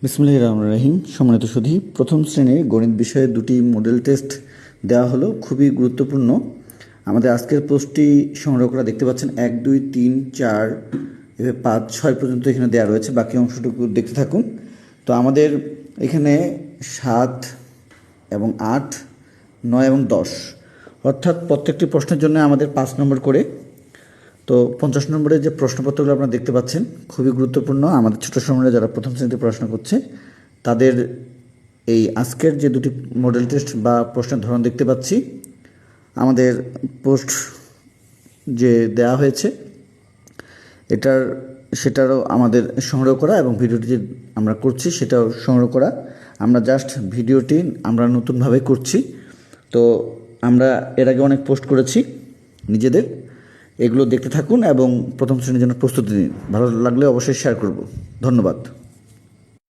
বিসমিল্লাহির রহমানির রহিম। সম্মানিত সুধী, প্রথম শ্রেণীর গণিত বিষয়ে দুটি মডেল টেস্ট দেওয়া হলো, খুবই গুরুত্বপূর্ণ। আমাদের আজকের পোস্টটি সংগ্রহ করা দেখতে পাচ্ছেন 1, 2, 3, 4 এভাবে 5, 6 পর্যন্ত এখানে দেওয়া রয়েছে। বাকি অংশটুকু দেখতে থাকুন। তো আমাদের এখানে 7 এবং 8, 9 এবং 10, অর্থাৎ প্রত্যেকটি প্রশ্নের জন্য আমাদের 5 নম্বর করে। তো 50 নম্বরের যে প্রশ্নপত্রগুলো আপনারা দেখতে পাচ্ছেন খুবই গুরুত্বপূর্ণ। আমাদের ছোটো সময়রা যারা প্রথম শ্রেণীতে পড়াশোনা করছে তাদের এই আজকের যে দুটি মডেল টেস্ট বা প্রশ্নের ধরন দেখতে পাচ্ছি, আমাদের পোস্ট যে দেওয়া হয়েছে সেটারও আমাদের সংগ্রহ করা এবং ভিডিওটি যে আমরা করছি সেটাও সংগ্রহ করা। আমরা জাস্ট ভিডিওটি আমরা নতুনভাবে করছি। তো আমরা এর আগে অনেক পোস্ট করেছি নিজেদের, এগুলো দেখতে থাকুন এবং প্রথম শ্রেণীর জন্য প্রস্তুতি নিন। ভালো লাগলে অবশ্যই শেয়ার করব। ধন্যবাদ।